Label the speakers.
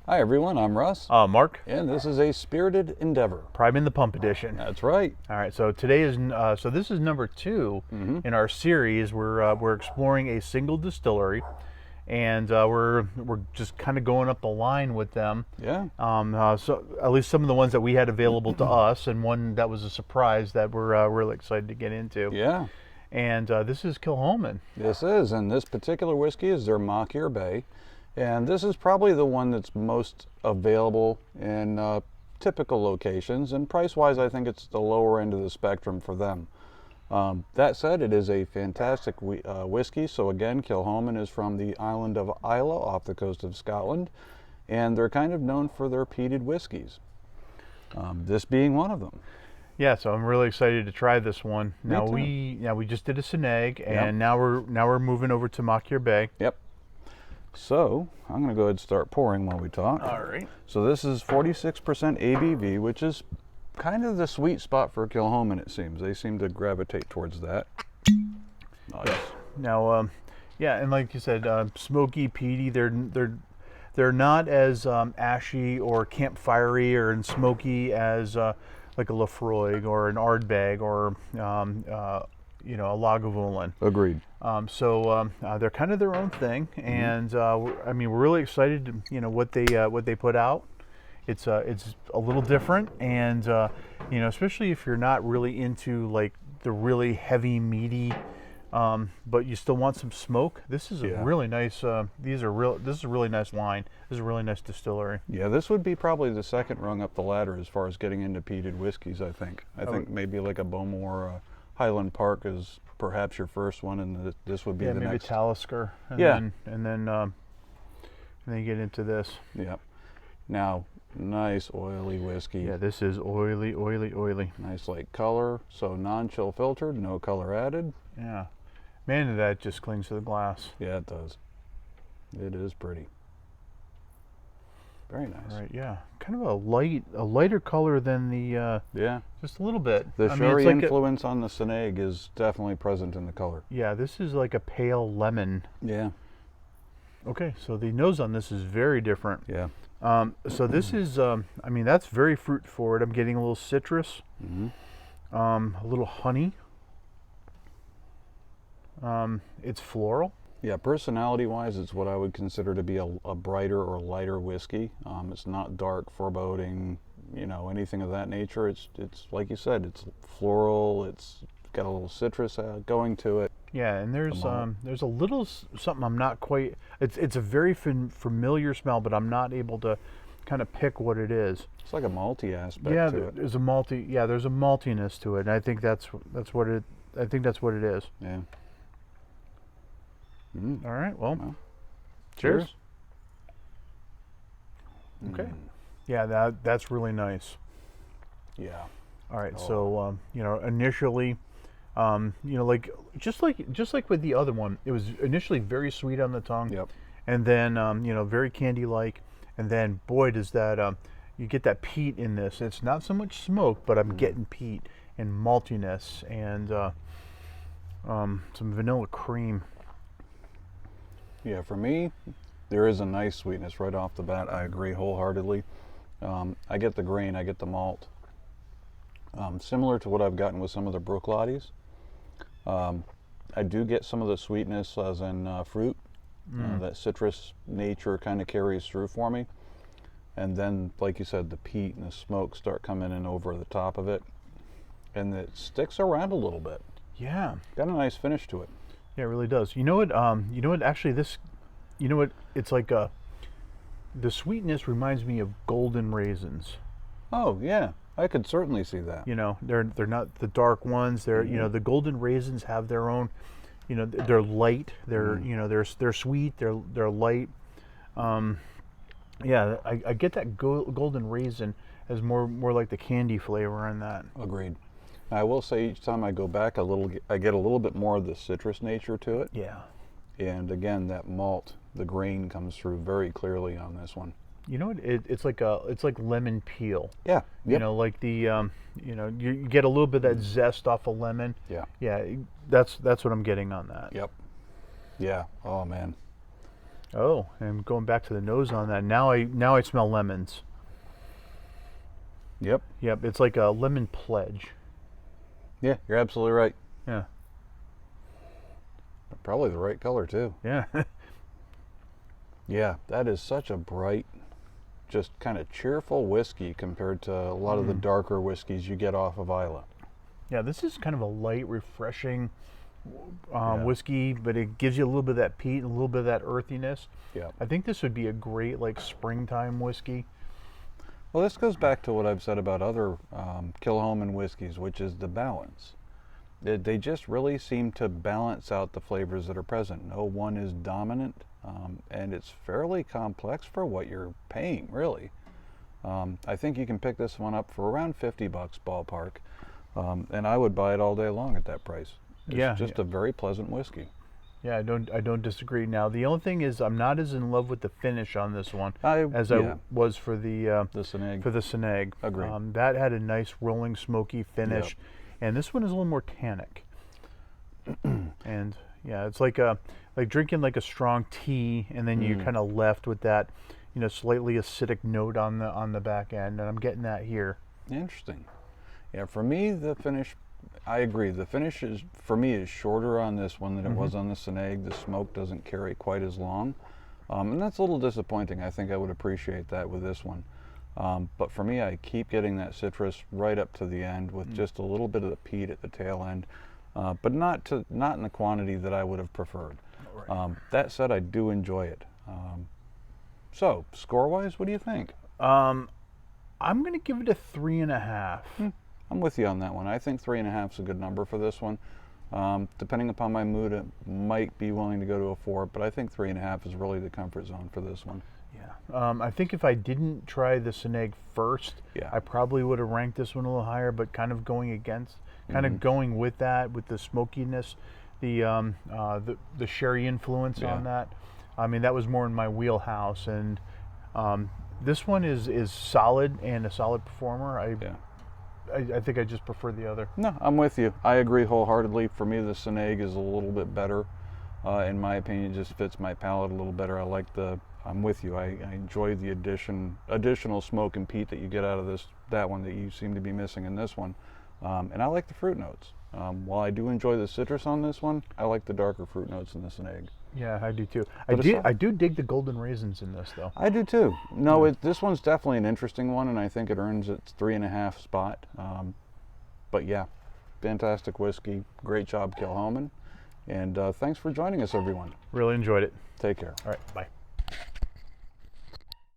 Speaker 1: Hi everyone, I'm Russ,
Speaker 2: Mark,
Speaker 1: and this is a spirited endeavor.
Speaker 2: Prime in the Pump edition.
Speaker 1: That's right.
Speaker 2: All right, so today is so this is number 2 in our series. We're exploring a single distillery, and we're just kind of going up the line with them.
Speaker 1: Yeah.
Speaker 2: So at least some of the ones that we had available to us, and one that was a surprise that we're really excited to get into.
Speaker 1: Yeah.
Speaker 2: And this is Kilchoman.
Speaker 1: This is, and this particular whiskey is their Machir Bay, and this is probably the one that's most available in typical locations, and price-wise I think it's the lower end of the spectrum for them. That said, it is a fantastic whiskey. So again, Kilchoman is from the island of Islay off the coast of Scotland, and they're kind of known for their peated whiskeys, this being one of them.
Speaker 2: Yeah, so I'm really excited to try this one.
Speaker 1: Me too.
Speaker 2: We just did a Snag, and now we're moving over to Machir Bay.
Speaker 1: Yep. So I'm going to go ahead and start pouring while we talk.
Speaker 2: All right.
Speaker 1: So this is 46% ABV, which is kind of the sweet spot for Kilchoman, it seems. They seem to gravitate towards that. Nice.
Speaker 2: Now, yeah, and like you said, smoky, peaty. They're not as ashy or campfirey or smoky as like a Lafroig or an Ardbeg or a Lagavulin.
Speaker 1: Agreed.
Speaker 2: So they're kind of their own thing, and I mean, we're really excited to, what they put out. It's a little different, and especially if you're not really into like the really heavy, meaty, but you still want some smoke. This is a really nice. This is a really nice wine. This is a really nice distillery.
Speaker 1: Yeah, this would be probably the second rung up the ladder as far as getting into peated whiskeys. I think maybe like a Bowmore, Highland Park is perhaps your first one, and this would be the
Speaker 2: maybe
Speaker 1: next.
Speaker 2: Talisker. And then you get into this.
Speaker 1: Yeah. Now, nice oily whiskey.
Speaker 2: Yeah, this is oily.
Speaker 1: Nice light color, so non-chill filtered, no color added.
Speaker 2: Yeah, man, that just clings to the glass.
Speaker 1: Yeah, it does. It is pretty. Very nice.
Speaker 2: Right. Yeah, kind of a lighter color than the.
Speaker 1: Yeah.
Speaker 2: Just a little bit.
Speaker 1: The sherry influence on the Snag is definitely present in the color.
Speaker 2: Yeah, this is like a pale lemon.
Speaker 1: Yeah.
Speaker 2: Okay, so the nose on this is very different.
Speaker 1: Yeah.
Speaker 2: So this is, I mean, that's very fruit forward. I'm getting a little citrus, a little honey. It's floral.
Speaker 1: Yeah, personality-wise, it's what I would consider to be a brighter or lighter whiskey. It's not dark, foreboding, anything of that nature. It's like you said, it's floral. It's got a little citrus going to it.
Speaker 2: Yeah, and there's a little something I'm not quite. It's a very familiar smell, but I'm not able to kind of pick what it is.
Speaker 1: It's like a malty aspect to it.
Speaker 2: There's a malty. Yeah, there's a maltiness to it, and I think that's what it. I think that's what it is.
Speaker 1: Yeah.
Speaker 2: All right. Well,
Speaker 1: cheers.
Speaker 2: Okay. Yeah, that's really nice.
Speaker 1: Yeah.
Speaker 2: All right. So initially, like just like with the other one, it was initially very sweet on the tongue.
Speaker 1: Yep.
Speaker 2: And then very candy-like, and then boy does that you get that peat in this. It's not so much smoke, but I'm getting peat and maltiness and some vanilla cream.
Speaker 1: Yeah, for me, there is a nice sweetness right off the bat. I agree wholeheartedly. I get the grain, I get the malt. Similar to what I've gotten with some of the Brooklottes. I do get some of the sweetness as in fruit. That citrus nature kind of carries through for me. And then, like you said, the peat and the smoke start coming in over the top of it. And it sticks around a little bit.
Speaker 2: Yeah.
Speaker 1: Got a nice finish to it.
Speaker 2: Yeah, it really does. You know what? Actually, this, it's like the sweetness reminds me of golden raisins.
Speaker 1: Oh yeah, I could certainly see that.
Speaker 2: They're not the dark ones. They're the golden raisins have their own. They're light. They're they're sweet. They're light. Yeah, I get that golden raisin as more like the candy flavor in that.
Speaker 1: Agreed. I will say each time I go back I get a little bit more of the citrus nature to it.
Speaker 2: Yeah.
Speaker 1: And again, that malt, the grain comes through very clearly on this one.
Speaker 2: You know what? It's like lemon peel.
Speaker 1: Yeah. Yep.
Speaker 2: Like the you get a little bit of that zest off of lemon.
Speaker 1: Yeah.
Speaker 2: Yeah. That's what I'm getting on that.
Speaker 1: Yep. Yeah. Oh man.
Speaker 2: Oh, and going back to the nose on that, now I smell lemons.
Speaker 1: Yep.
Speaker 2: Yep, it's like a lemon pledge.
Speaker 1: Yeah, you're absolutely right.
Speaker 2: Yeah.
Speaker 1: Probably the right color too.
Speaker 2: Yeah.
Speaker 1: Yeah, that is such a bright, just kind of cheerful whiskey compared to a lot of the darker whiskeys you get off of Isla.
Speaker 2: Yeah, this is kind of a light, refreshing
Speaker 1: Yeah.
Speaker 2: whiskey, but it gives you a little bit of that peat and a little bit of that earthiness.
Speaker 1: Yeah.
Speaker 2: I think this would be a great like springtime whiskey.
Speaker 1: Well, this goes back to what I've said about other Kilchoman whiskeys, which is the balance. They just really seem to balance out the flavors that are present. No one is dominant, and it's fairly complex for what you're paying, really. I think you can pick this one up for around $50 ballpark, and I would buy it all day long at that price. It's just a very pleasant whiskey.
Speaker 2: Yeah, I don't disagree. Now the only thing is I'm not as in love with the finish on this one as I was for the
Speaker 1: Sinag.
Speaker 2: for the Sinag.
Speaker 1: Agreed.
Speaker 2: That had a nice rolling smoky finish, and this one is a little more tannic. And yeah, it's like drinking like a strong tea, and then you're kind of left with that, slightly acidic note on the back end, and I'm getting that here.
Speaker 1: Interesting. Yeah, for me the finish, I agree. The finish is, for me, is shorter on this one than it was on the Sinag. The smoke doesn't carry quite as long, and that's a little disappointing. I think I would appreciate that with this one. But for me, I keep getting that citrus right up to the end with just a little bit of the peat at the tail end, but not in the quantity that I would have preferred.
Speaker 2: Right.
Speaker 1: That said, I do enjoy it. So, score-wise, what do you think?
Speaker 2: I'm gonna give it a 3.5.
Speaker 1: I'm with you on that one. I think 3.5 is a good number for this one. Depending upon my mood, it might be willing to go to a 4, but I think 3.5 is really the comfort zone for this one.
Speaker 2: Yeah. I think if I didn't try the Sinag first, I probably would have ranked this one a little higher, but kind of going with that, with the smokiness, the sherry influence on that. I mean, that was more in my wheelhouse, and this one is solid and a solid performer. I think I just prefer the other.
Speaker 1: No, I'm with you. I agree wholeheartedly. For me, the Sinag is a little bit better. In my opinion, it just fits my palate a little better. I'm with you. I enjoy the additional smoke and peat that you get out of that one that you seem to be missing in this one. And I like the fruit notes. While I do enjoy the citrus on this one, I like the darker fruit notes in the Sinag.
Speaker 2: Yeah, I do too. I do dig the golden raisins in this, though.
Speaker 1: I do too. No, this one's definitely an interesting one, and I think it earns its 3.5 spot. But yeah, fantastic whiskey. Great job, Kilchoman. And thanks for joining us, everyone.
Speaker 2: Really enjoyed it.
Speaker 1: Take care.
Speaker 2: All right, bye.